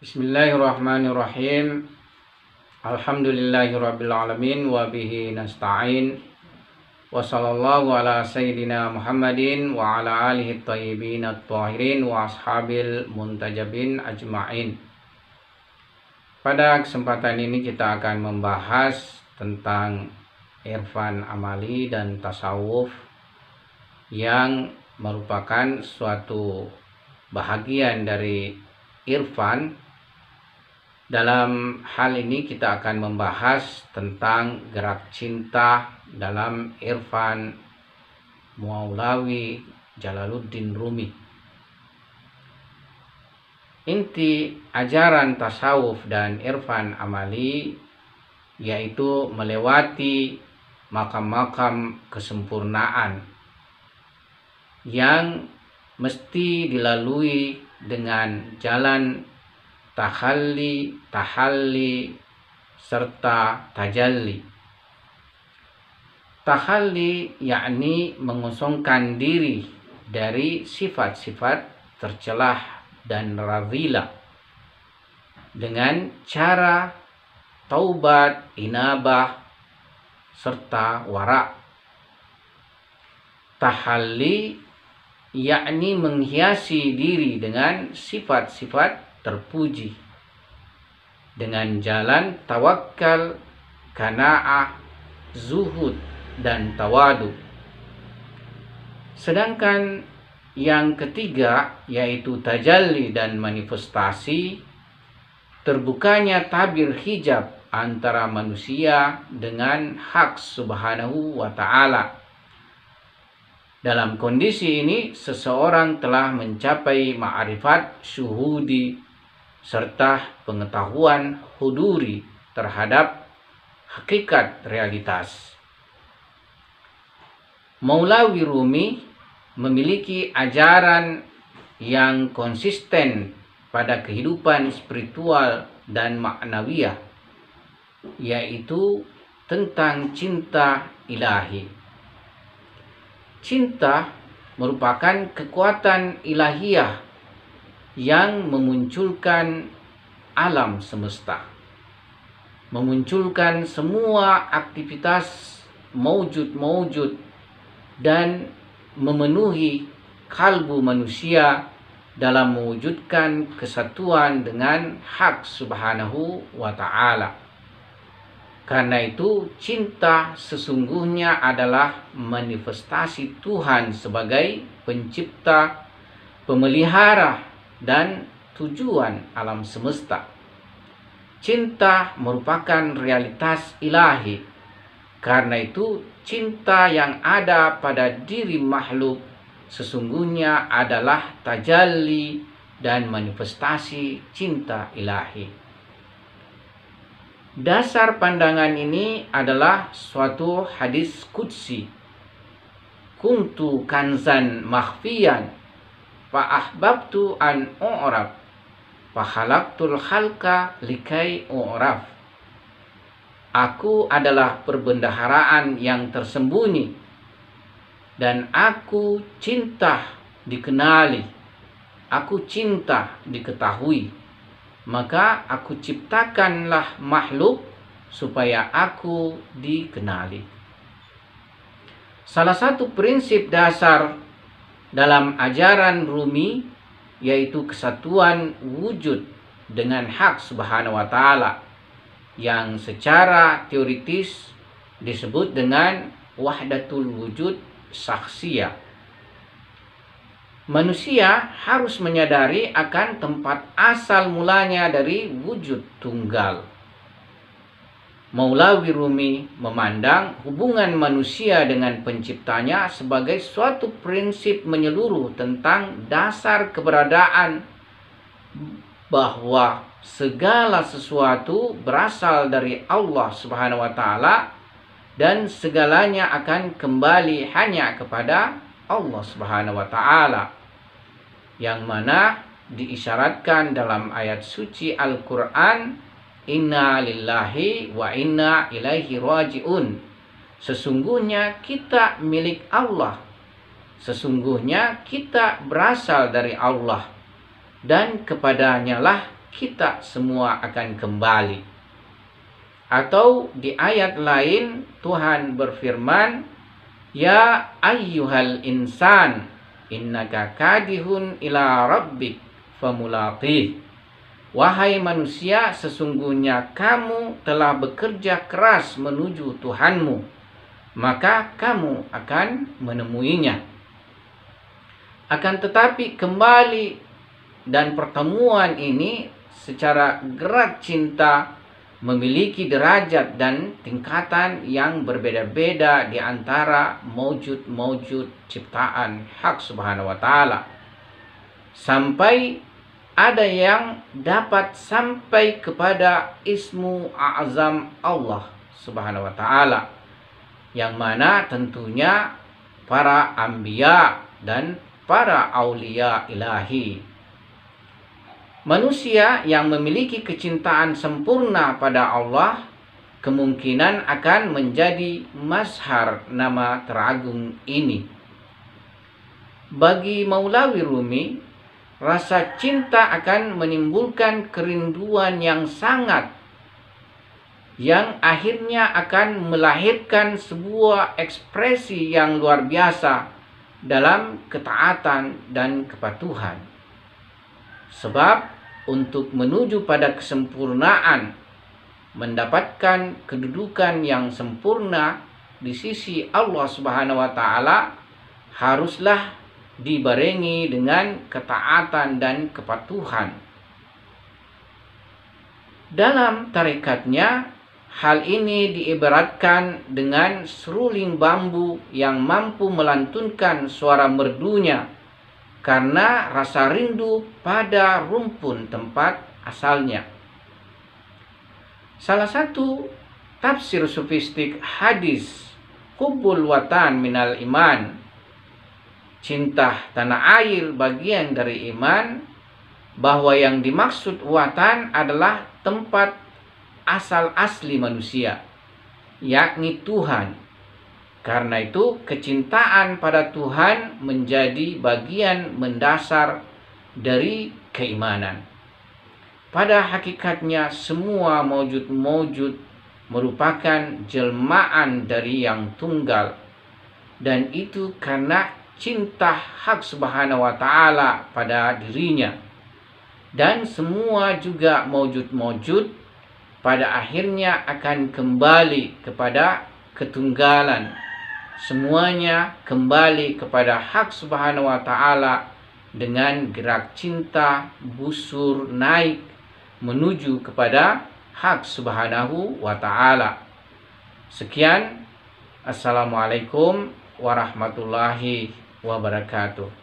Bismillahirrahmanirrahim. Alhamdulillahirrabbilalamin. Wabihi nasta'in. Wa sallallahu ala sayyidina Muhammadin wa ala alihi tayyibin at-tahirin wa ashabil muntajabin ajma'in. Pada kesempatan ini kita akan membahas tentang irfan amali dan tasawuf yang merupakan suatu bahagian dari irfan. Dalam hal ini kita akan membahas tentang gerak cinta dalam irfan Maulawi Jalaluddin Rumi. Inti ajaran tasawuf dan irfan amali yaitu melewati makam-makam kesempurnaan yang mesti dilalui dengan jalan tahalli, serta tajalli. Tahalli yakni mengosongkan diri dari sifat-sifat tercelah dan radhilah dengan cara taubat, inabah, serta wara'. Tahalli yakni menghiasi diri dengan sifat-sifat terpuji dengan jalan tawakal, qanaah, zuhud, dan tawadu. Sedangkan yang ketiga yaitu tajalli dan manifestasi, terbukanya tabir hijab antara manusia dengan hak subhanahu wa ta'ala. Dalam kondisi ini seseorang telah mencapai ma'rifat syuhudi serta pengetahuan huduri terhadap hakikat realitas. Maulawi Rumi memiliki ajaran yang konsisten pada kehidupan spiritual dan maknawiyah, yaitu tentang cinta ilahi. Cinta merupakan kekuatan ilahiyah yang memunculkan alam semesta, memunculkan semua aktivitas maujud dan memenuhi kalbu manusia dalam mewujudkan kesatuan dengan hak subhanahu wa ta'ala. Karena itu cinta sesungguhnya adalah manifestasi Tuhan sebagai pencipta, pemelihara, dan tujuan alam semesta. Cinta merupakan realitas ilahi. Karena itu cinta yang ada pada diri makhluk sesungguhnya adalah tajalli dan manifestasi cinta ilahi. Dasar pandangan ini adalah suatu hadis qudsi. Kuntu kanzan makhfiyan fa ahbabtu an u'raf fa khalaqtul khalqa likai u'raf. Aku adalah perbendaharaan yang tersembunyi dan aku cinta dikenali, aku cinta diketahui, maka aku ciptakanlah makhluk supaya aku dikenali. Salah satu prinsip dasar dalam ajaran Rumi yaitu kesatuan wujud dengan hak subhanahu wa ta'ala yang secara teoritis disebut dengan wahdatul wujud syakhsiyah. Manusia harus menyadari akan tempat asal mulanya dari wujud tunggal. Maulawi Rumi memandang hubungan manusia dengan penciptanya sebagai suatu prinsip menyeluruh tentang dasar keberadaan, bahwa segala sesuatu berasal dari Allah Subhanahu wa ta'ala dan segalanya akan kembali hanya kepada Allah Subhanahu wa ta'ala, yang mana diisyaratkan dalam ayat suci Al-Quran, inna lillahi wa inna ilaihi raji'un. Sesungguhnya kita milik Allah, sesungguhnya kita berasal dari Allah dan kepadanya lah kita semua akan kembali. Atau di ayat lain Tuhan berfirman, ya ayyuhal insan innaka kadihun ila rabbik famulaqih. Wahai manusia, sesungguhnya kamu telah bekerja keras menuju Tuhanmu, maka kamu akan menemuinya. Akan tetapi kembali dan pertemuan ini secara gerak cinta memiliki derajat dan tingkatan yang berbeda-beda di antara maujud-maujud ciptaan Hak Subhanahu wa Ta'ala. Sampai ada yang dapat sampai kepada Ismu A'zam Allah Subhanahu wa Ta'ala, yang mana tentunya para anbiya dan para aulia ilahi. Manusia yang memiliki kecintaan sempurna pada Allah kemungkinan akan menjadi mazhar nama teragung ini. Bagi Maulawi Rumi, rasa cinta akan menimbulkan kerinduan yang sangat, yang akhirnya akan melahirkan sebuah ekspresi yang luar biasa dalam ketaatan dan kepatuhan. Sebab untuk menuju pada kesempurnaan, mendapatkan kedudukan yang sempurna di sisi Allah Subhanahu wa Ta'ala, haruslah dibarengi dengan ketaatan dan kepatuhan. Dalam tarikatnya, hal ini diibaratkan dengan seruling bambu yang mampu melantunkan suara merdunya karena rasa rindu pada rumpun tempat asalnya. Salah satu tafsir sufistik hadis hubbul watan minal iman, cinta tanah air bagian dari iman, bahwa yang dimaksud watan adalah tempat asal asli manusia, yakni Tuhan. Karena itu kecintaan pada Tuhan menjadi bagian mendasar dari keimanan. Pada hakikatnya semua maujud-maujud merupakan jelmaan dari yang tunggal, dan itu karena cinta Hak Subhanahu wa Ta'ala pada dirinya. Dan semua juga maujud-maujud pada akhirnya akan kembali kepada ketunggalan. Semuanya kembali kepada Hak Subhanahu wa Ta'ala dengan gerak cinta busur naik menuju kepada Hak Subhanahu wa Ta'ala. Sekian, Assalamualaikum warahmatullahi wabarakatuh.